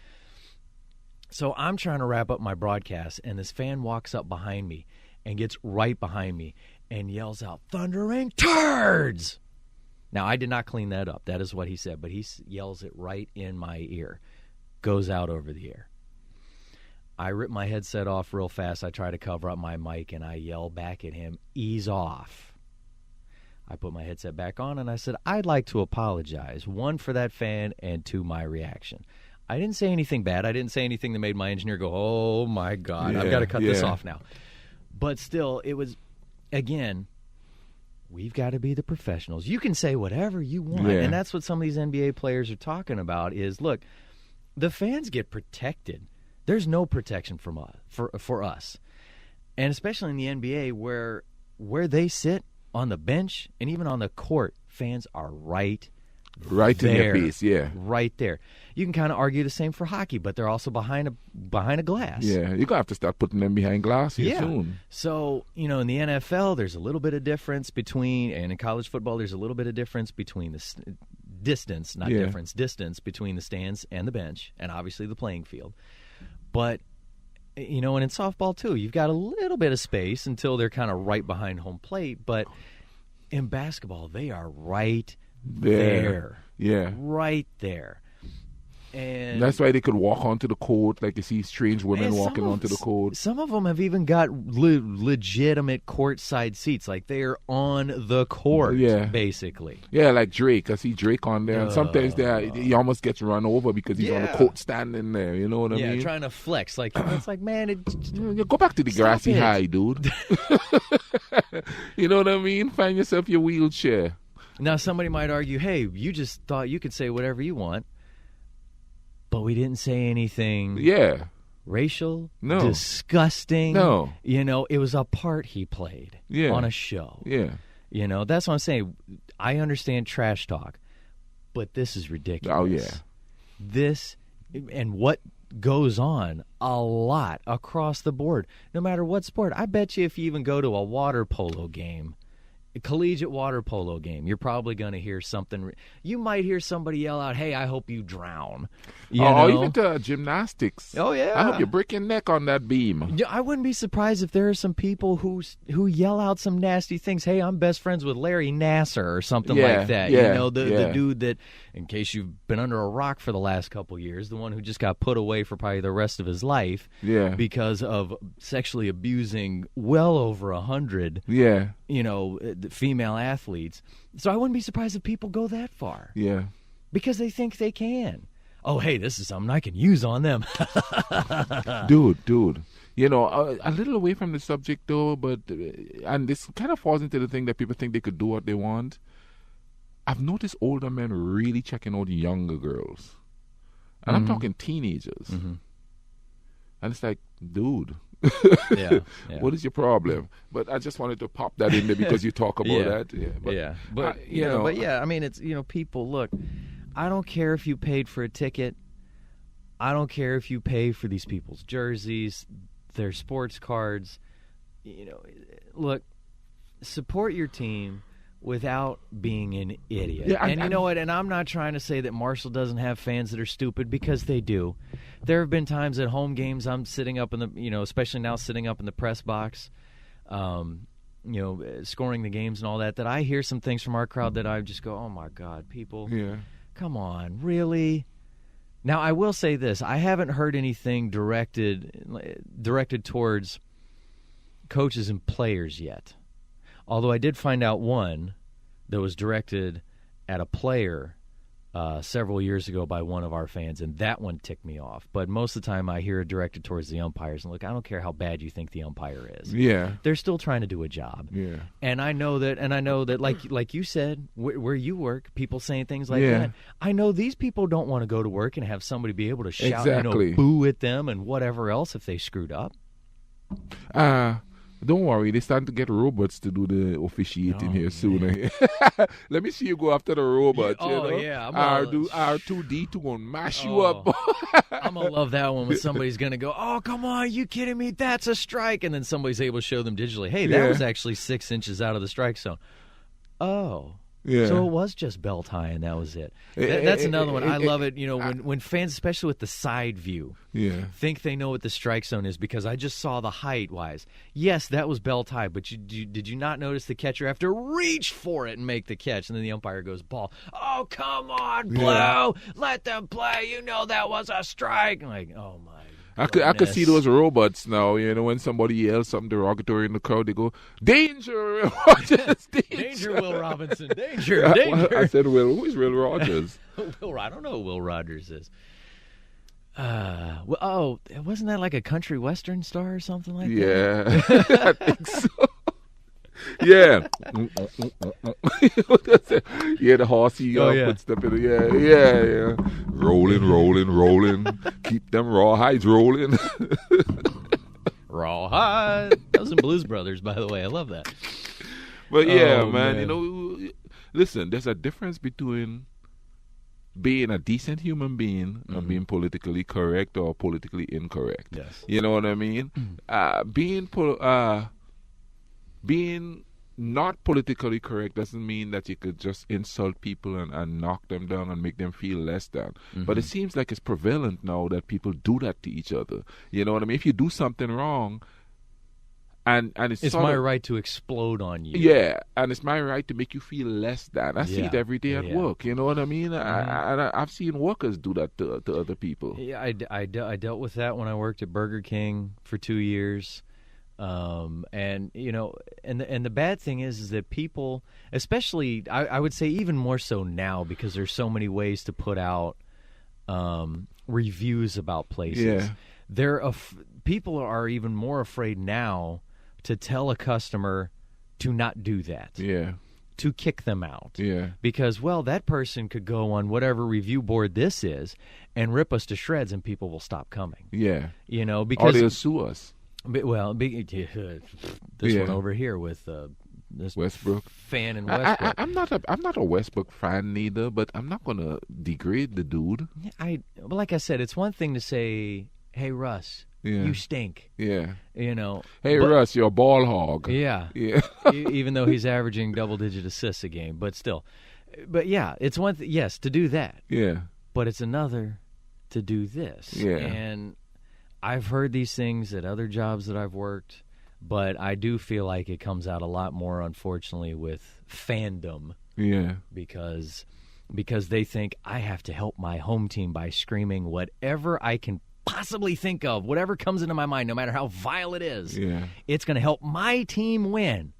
S1: So I'm trying to wrap up my broadcast, and this fan walks up behind me and gets right behind me and yells out, "Thundering turds!" Now, I did not clean that up. That is what he said, but he yells it right in my ear. Goes out over the air. I rip my headset off real fast. I try to cover up my mic, and I yell back at him, "Ease off." I put my headset back on, and I said, I'd like to apologize, 1, for that fan, and 2, my reaction. I didn't say anything bad. I didn't say anything that made my engineer go, oh, my God, I've got to cut this off now. But still, it was, again, we've got to be the professionals. You can say whatever you want, and that's what some of these NBA players are talking about is, look, the fans get protected. There's no protection from for us. And especially in the NBA where they sit on the bench and even on the court, fans are right
S2: Right in your face, yeah.
S1: Right there. You can kind of argue the same for hockey, but they're also behind a glass.
S2: Yeah, you're going to have to start putting them behind glass here soon.
S1: So, in the NFL, there's a little bit of difference between, and in college football, there's a little bit of difference between the distance, not difference, distance between the stands and the bench, and obviously the playing field. But, and in softball, too, you've got a little bit of space until they're kind of right behind home plate. But in basketball, they are right there.
S2: Yeah.
S1: Right there. And
S2: that's why they could walk onto the court, like you see strange women walking onto the court.
S1: Some of them have even got legitimate courtside seats, like they are on the court, basically.
S2: Yeah, like Drake. I see Drake on there, and sometimes he almost gets run over because he's on the court standing there. You know what I mean?
S1: Yeah, trying to flex. Like it's like, man,
S2: go back to the grassy high, dude. You know what I mean? Find yourself your wheelchair.
S1: Now, somebody might argue, hey, you just thought you could say whatever you want. But we didn't say anything racial, disgusting.
S2: No.
S1: It was a part he played on a show.
S2: Yeah.
S1: That's what I'm saying. I understand trash talk, but this is ridiculous.
S2: Oh, yeah.
S1: This, and what goes on a lot across the board, no matter what sport. I bet you if you even go to a water polo game, a collegiate water polo game, you're probably going to hear something. You might hear somebody yell out, hey, I hope you drown.
S2: Even to gymnastics.
S1: Oh, yeah.
S2: I hope you break your neck on that beam.
S1: I wouldn't be surprised if there are some people who yell out some nasty things. Hey, I'm best friends with Larry Nassar or something like that. The dude that, in case you've been under a rock for the last couple years, the one who just got put away for probably the rest of his life because of sexually abusing well over 100 female athletes. So I wouldn't be surprised if people go that far.
S2: Yeah.
S1: Because they think they can. Oh, hey, this is something I can use on them.
S2: Dude. A little away from the subject, though, but and this kind of falls into the thing that people think they could do what they want. I've noticed older men really checking out younger girls. And I'm talking teenagers. Mm-hmm. And it's like, dude, what is your problem? But I just wanted to pop that in there because you talk about that.
S1: But I mean, it's, people, look, I don't care if you paid for a ticket. I don't care if you pay for these people's jerseys, their sports cards. Look, support your team without being an idiot. Yeah, and you know what? And I'm not trying to say that Marshall doesn't have fans that are stupid, because they do. There have been times at home games I'm sitting up in the, especially now sitting up in the press box, scoring the games and all that I hear some things from our crowd that I just go, oh my God, people, come on, really? Now, I will say this. I haven't heard anything directed towards coaches and players yet. Although I did find out one that was directed at a player several years ago by one of our fans, and that one ticked me off. But most of the time I hear it directed towards the umpires. And look, I don't care how bad you think the umpire is.
S2: Yeah.
S1: They're still trying to do a job.
S2: Yeah.
S1: And I know that like you said, where you work, people saying things like that. I know these people don't want to go to work and have somebody be able to shout, boo at them and whatever else if they screwed up.
S2: Don't worry, they're starting to get robots to do the officiating here soon. Let me see you go after the robots. R2D2 gonna mash you up.
S1: I'm gonna love that one when somebody's gonna go, oh, come on, you kidding me? That's a strike. And then somebody's able to show them digitally, hey, that was actually 6 inches out of the strike zone. Oh. Yeah. So it was just belt high, and that was it. That's another one. I love it. When fans, especially with the side view, think they know what the strike zone is because I just saw the height-wise. Yes, that was belt high, but did you not notice the catcher have to reach for it and make the catch, and then the umpire goes ball? Oh, come on, Blue! Let them play. You know that was a strike. I'm like, oh my.
S2: I could see those robots now, when somebody yells something derogatory in the crowd, they go, danger, Rogers,
S1: danger, Will Robinson, danger.
S2: I said, Will, who is Will Rogers?
S1: I don't know who Will Rogers is. Wasn't that like a country western star or something like that?
S2: Yeah, I think so. Yeah. The horsey footstep in the rolling. Keep them rawhides rolling.
S1: Rawhide. Those are Blues Brothers, by the way. I love that.
S2: But man, listen, there's a difference between being a decent human being and being politically correct or politically incorrect.
S1: Yes.
S2: You know what I mean? Being not politically correct doesn't mean that you could just insult people and knock them down and make them feel less than. But it seems like it's prevalent now that people do that to each other. You know what I mean? If you do something wrong, and it's
S1: my right to explode on you.
S2: Yeah, and it's my right to make you feel less than. I see it every day at
S1: Yeah.
S2: work. You know what I mean? I've seen workers do that to other people.
S1: Yeah, I dealt with that when I worked at Burger King for 2 years. And you know, and the bad thing is that people, especially I would say even more so now, because there's so many ways to put out reviews about places.
S2: Yeah.
S1: People are even more afraid now to tell a customer to not do that.
S2: Yeah.
S1: To kick them out.
S2: Yeah.
S1: Because, well, that person could go on whatever review board this is and rip us to shreds, and people will stop coming.
S2: Yeah.
S1: You know, because
S2: or they'll sue us.
S1: This one over here with this
S2: Westbrook
S1: fan in Westbrook.
S2: I'm not a Westbrook fan neither, but I'm not gonna degrade the dude.
S1: Like I said, it's one thing to say, "Hey Russ, you stink."
S2: Yeah.
S1: You know.
S2: Hey Russ, you're a ball hog.
S1: Yeah.
S2: Yeah.
S1: Even though he's averaging double-digit assists a game, but still. But yeah, it's one yes to do that.
S2: Yeah.
S1: But it's another to do this.
S2: Yeah.
S1: And I've heard these things at other jobs that I've worked, but I do feel like it comes out a lot more, unfortunately, with fandom.
S2: Yeah.
S1: Because they think I have to help my home team by screaming whatever I can possibly think of, whatever comes into my mind, no matter how vile it is.
S2: Yeah.
S1: It's going to help my team win.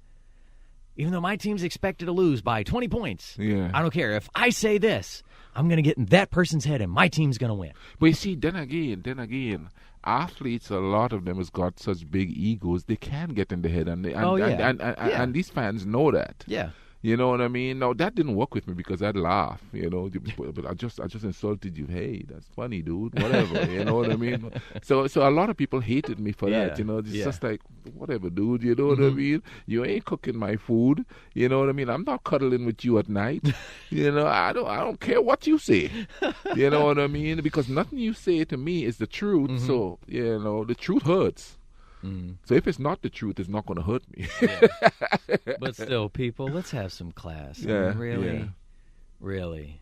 S1: Even though my team's expected to lose by 20 points.
S2: Yeah.
S1: I don't care. If I say this, I'm going to get in that person's head and my team's going to win.
S2: But you see, then again, athletes, a lot of them has got such big egos, they can get in the head, and these fans know that.
S1: Yeah.
S2: You know what I mean? Now that didn't work with me because I'd laugh, you know. But I just insulted you. Hey, that's funny, dude. Whatever, you know what I mean? So a lot of people hated me for that. You know, it's just like whatever, dude. You know what I mean? You ain't cooking my food. You know what I mean? I'm not cuddling with you at night. You know, I don't care what you say. You know what I mean? Because nothing you say to me is the truth. So you know, the truth hurts. So if it's not the truth, it's not going to hurt me.
S1: But still, people, let's have some class. I mean, really.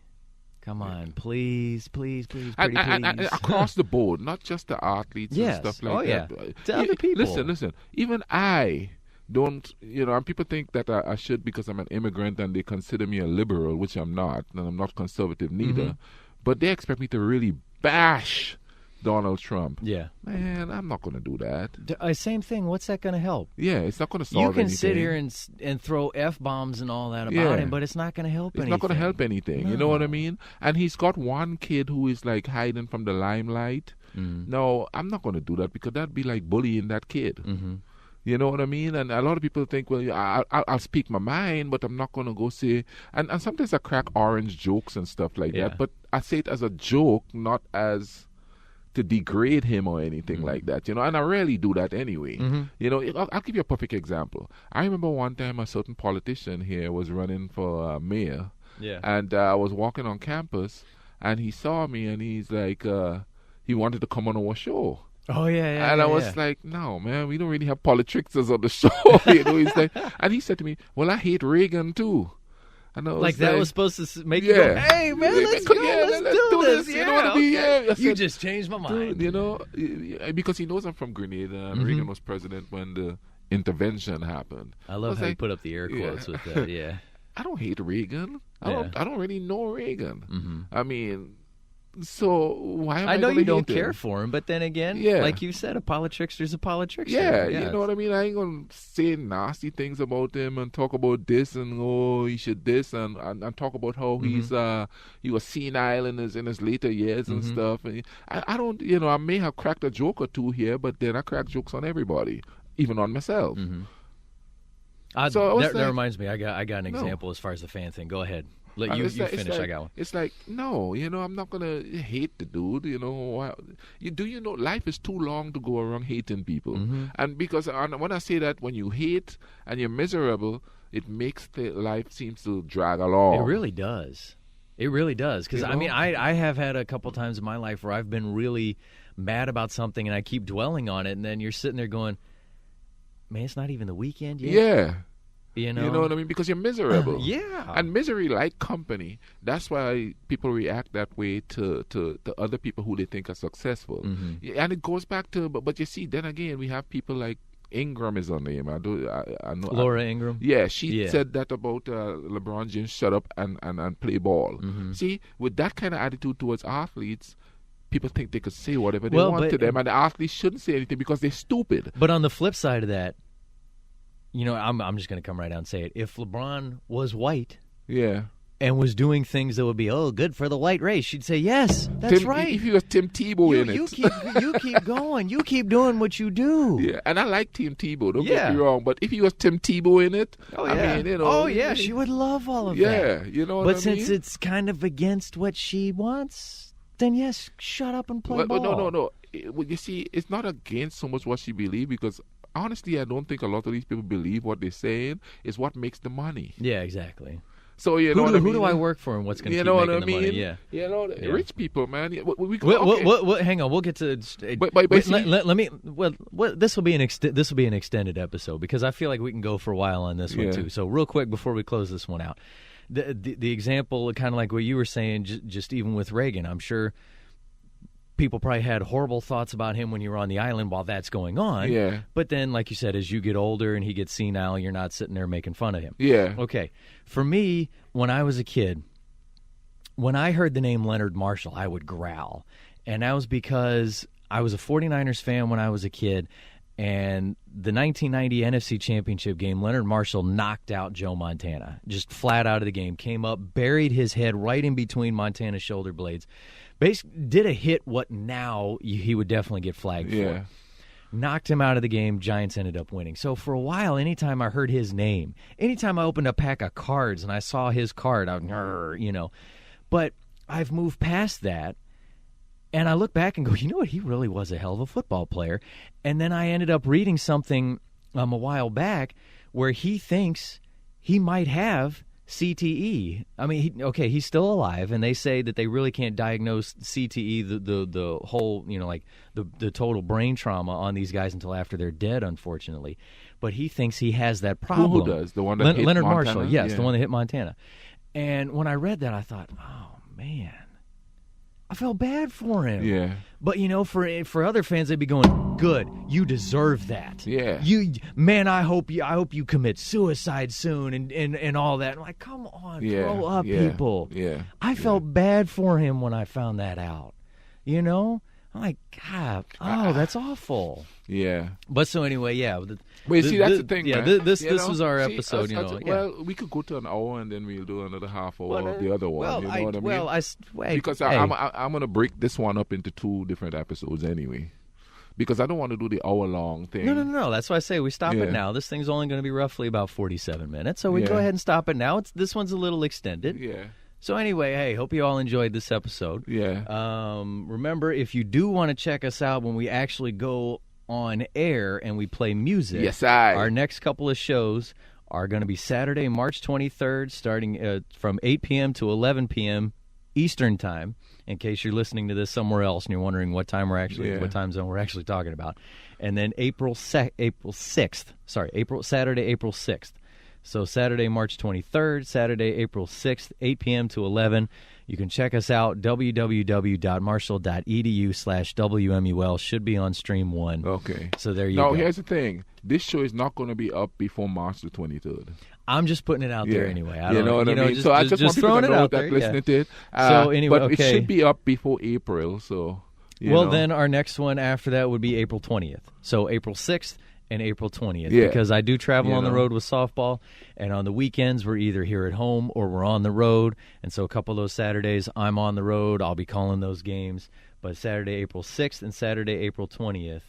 S1: Come on, please, please.
S2: And across the board, not just the athletes and stuff like that.
S1: To other people.
S2: Listen. Even I don't, you know, and people think that I should because I'm an immigrant and they consider me a liberal, which I'm not, and I'm not conservative neither. But they expect me to really bash Donald Trump.
S1: Yeah.
S2: Man, I'm not going to do that.
S1: Same thing. What's that going to help?
S2: Yeah, it's not going to solve anything.
S1: You can sit here and throw F-bombs and all that about him, but it's not going to help anything.
S2: It's not going to help anything. No. You know what I mean? And he's got one kid who is like hiding from the limelight. No, I'm not going to do that because that'd be like bullying that kid. You know what I mean? And a lot of people think, well, I'll speak my mind, but I'm not going to go say... And sometimes I crack orange jokes and stuff like that, but I say it as a joke, not as... to degrade him or anything like that, you know, and I rarely do that anyway. You know, I'll give you a perfect example. I remember one time a certain politician here was running for mayor, and I was walking on campus, and he saw me, and he's like, he wanted to come on our show.
S1: Oh, yeah.
S2: And I was like, no, man, we don't really have politicians on the show. You know, he's like, and he said to me, well, I hate Reagan too. And
S1: like that was supposed to make you go, hey, man, let's go, let's do this.
S2: You know what I mean? Yeah, I said,
S1: you just changed my mind.
S2: You know, because he knows I'm from Grenada, and Reagan was president when the intervention happened.
S1: I love how you put up the air quotes with that,
S2: I don't hate Reagan. I don't really know Reagan. I mean... So why am I
S1: know you don't
S2: hate
S1: care
S2: him?
S1: for him, but then again, like you said, a politrickster's a politrickster.
S2: Yeah, you know what I mean? I ain't going to say nasty things about him and talk about this and, oh, he should this and talk about how he was senile in his later years and stuff. And I don't, you know, I may have cracked a joke or two here, but then I crack jokes on everybody, even on myself.
S1: So that reminds me, I got an example as far as the fan thing. Go ahead. Let you finish.
S2: Like,
S1: I got one.
S2: It's like, no, you know, I'm not gonna hate the dude. You know, you know, life is too long to go around hating people. And because when I say that, when you hate and you're miserable, it makes the life seems to drag along.
S1: It really does. It really does. Because,
S2: You
S1: I mean,
S2: know?
S1: I have had a couple times in my life where I've been really mad about something and I keep dwelling on it, and then you're sitting there going, man, it's not even the weekend yet.
S2: Yeah.
S1: You know?
S2: You know what I mean? Because you're miserable.
S1: Yeah.
S2: And misery like company. That's why people react that way to other people who they think are successful.
S1: Mm-hmm.
S2: And it goes back to, but you see, then again, we have people like Ingram is her name. I know.
S1: Laura Ingram?
S2: Yeah, she said that about LeBron James, shut up and play ball.
S1: Mm-hmm.
S2: See, with that kind of attitude towards athletes, people think they could say whatever they
S1: Well,
S2: want
S1: but-
S2: to them, and the athletes shouldn't say anything because they're stupid.
S1: But on the flip side of that, you know, I'm just going to come right out and say it. If LeBron was white
S2: Yeah.
S1: and was doing things that would be, good for the white race, she'd say, yes, that's
S2: Tim,
S1: right.
S2: If you was Tim Tebow in
S1: You
S2: it.
S1: you keep going. You keep doing what you do.
S2: Yeah, and I like Tim Tebow. Don't
S1: Yeah.
S2: get me wrong, but if he was Tim Tebow in it,
S1: Oh,
S2: I
S1: yeah.
S2: mean, you know.
S1: Oh, yeah, she would love all of that.
S2: Yeah, you know what
S1: But
S2: I
S1: since
S2: mean?
S1: it's kind of against what she wants, then yes, shut up and play
S2: Well,
S1: ball.
S2: no. Well, you see, it's not against so much what she believes, because honestly, I don't think a lot of these people believe what they're saying. It's what makes the money.
S1: Yeah, exactly.
S2: So you know what I mean?
S1: Who do I work for and what's going to
S2: You
S1: keep
S2: know
S1: making
S2: what I
S1: the
S2: mean?
S1: money? Yeah.
S2: You know,
S1: Yeah.
S2: rich people, man. We okay.
S1: Hang on, we'll get to.
S2: But
S1: wait,
S2: see-
S1: let me. Well, this will be an extended episode because I feel like we can go for a while on this one
S2: Yeah.
S1: too. So real quick before we close this one out, the example, kind of like what you were saying, just even with Reagan, I'm sure people probably had horrible thoughts about him when you were on the island while that's going on.
S2: Yeah.
S1: But then, like you said, as you get older and he gets senile, you're not sitting there making fun of him.
S2: Yeah.
S1: Okay. For me, when I was a kid, when I heard the name Leonard Marshall, I would growl. And that was because I was a 49ers fan when I was a kid. And the 1990 NFC Championship game, Leonard Marshall knocked out Joe Montana. Just flat out of the game. Came up, buried his head right in between Montana's shoulder blades. Basically, did a hit what now he would definitely get flagged
S2: Yeah.
S1: for. Knocked him out of the game. Giants ended up winning. So for a while, anytime I heard his name, anytime I opened a pack of cards and I saw his card, I would, you know. But I've moved past that, and I look back and go, you know what? He really was a hell of a football player. And then I ended up reading something a while back where he thinks he might have CTE. I mean, he's still alive, and they say that they really can't diagnose CTE, the whole, you know, like the total brain trauma on these guys until after they're dead, unfortunately. But he thinks he has that problem.
S2: Who does? The one that hit
S1: Leonard
S2: Montana?
S1: Marshall, yes,
S2: Yeah.
S1: the one that hit Montana. And when I read that, I thought, oh, man, I felt bad for him.
S2: Yeah.
S1: But, you know, for other fans, they'd be going, good, you deserve that.
S2: Yeah.
S1: I hope you commit suicide soon and all that. I'm like, come on, grow up, people.
S2: Yeah.
S1: I felt bad for him when I found that out. You know? I'm like, God, that's awful.
S2: Yeah.
S1: But so anyway, yeah.
S2: Wait, see, that's the thing,
S1: yeah,
S2: man.
S1: this
S2: You know?
S1: was our
S2: See,
S1: episode, you know.
S2: Well, we could go to an hour and then we'll do another half hour of the other one.
S1: Well,
S2: you know what I mean?
S1: wait,
S2: Because
S1: hey.
S2: I'm going to break this one up into 2 different episodes anyway. Because I don't want to do the hour-long thing.
S1: No. That's why I say we stop
S2: Yeah.
S1: it now. This thing's only going to be roughly about 47 minutes, so we
S2: Yeah.
S1: go ahead and stop it now. This one's a little extended.
S2: Yeah.
S1: So anyway, hey, hope you all enjoyed this episode.
S2: Yeah.
S1: Remember, if you do want to check us out when we actually go on air and we play music,
S2: Yes, I.
S1: our next couple of shows are going to be Saturday, March 23rd, starting from 8 p.m. to 11 p.m. Eastern Time, in case you're listening to this somewhere else and you're wondering what time what time zone we're actually talking about. And then Saturday, April 6th. So Saturday, March 23rd, Saturday, April 6th, 8 p.m. to 11. You can check us out, www.marshall.edu/WMUL. Should be on Stream 1.
S2: Okay.
S1: So there you
S2: Now,
S1: go.
S2: here's the thing. This show is not going to be up before March the 23rd.
S1: I'm just putting it out there anyway. I
S2: You
S1: don't
S2: know what I mean?
S1: Just,
S2: So I just want people
S1: throwing
S2: to
S1: it
S2: know
S1: out
S2: that
S1: there.
S2: listening to it.
S1: So anyway,
S2: but
S1: okay.
S2: it should be up before April, so... you know.
S1: Then our next one after that would be April 20th. So April 6th and April 20th.
S2: Yeah.
S1: Because I do travel
S2: You
S1: on the
S2: know.
S1: road with softball, and on the weekends we're either here at home or we're on the road. And so a couple of those Saturdays I'm on the road. I'll be calling those games. But Saturday, April 6th and Saturday, April 20th,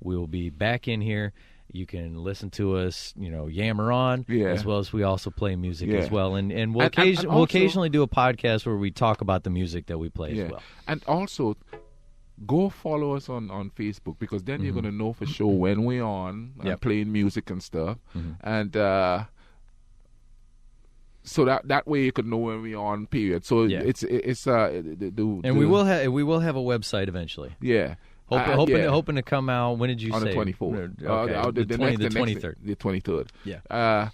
S1: we will be back in here. You can listen to us, you know, yammer on,
S2: Yeah.
S1: as well as we also play music
S2: Yeah.
S1: as well. And we'll,
S2: And
S1: we'll
S2: also-
S1: occasionally do a podcast where we talk about the music that we play as well.
S2: And also, go follow us on Facebook, because then you're going to know for sure when we're on and
S1: Yep.
S2: playing music and stuff. And so that way you could know when we're on. Period. So
S1: Yeah.
S2: and
S1: we will have a website eventually.
S2: Yeah.
S1: Hoping to come out. When did you
S2: on
S1: say?
S2: the 24th?
S1: Okay.
S2: The
S1: 23rd.
S2: The 23rd.
S1: Yeah.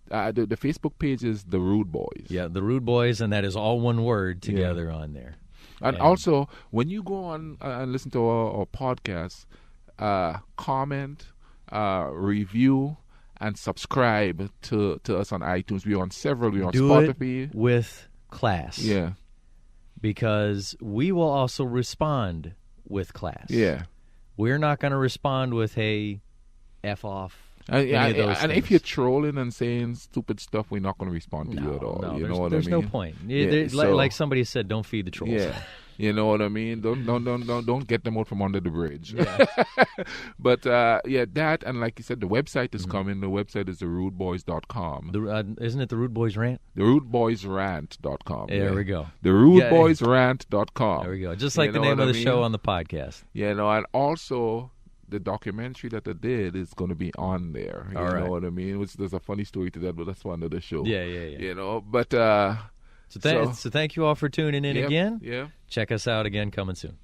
S2: The Facebook page is the Rudebuoyz.
S1: Yeah, the Rudebuoyz, and that is all one word together on there.
S2: And also, when you go on and listen to our podcast, comment, review, and subscribe to us on iTunes. We're on several. We're on Spotify.
S1: It with class.
S2: Yeah.
S1: Because we will also respond with class.
S2: Yeah.
S1: We're not going to respond with, hey, F off.
S2: And if you're trolling and saying stupid stuff, we're not going to respond to you at all.
S1: No,
S2: you know what I mean?
S1: There's no point.
S2: Yeah,
S1: like somebody said, don't feed the trolls.
S2: Yeah. You know what I mean? Don't get them out from under the bridge.
S1: Yeah.
S2: But that, and like you said, the website is coming. The website is therudebuoyz.com.
S1: Isn't it the Rudebuoyz Rant?
S2: The Rudebuoyzrant.com.
S1: There we go.
S2: The Rudebuoyzrant.com.
S1: There we go. Just like the name of the show on the podcast.
S2: Yeah, and also the documentary that I did is going to be on there. You know what I mean? Which there's a funny story to that, but that's for another show.
S1: Yeah.
S2: You know, but
S1: so thank you all for tuning in again.
S2: Yeah.
S1: Check us out again coming soon.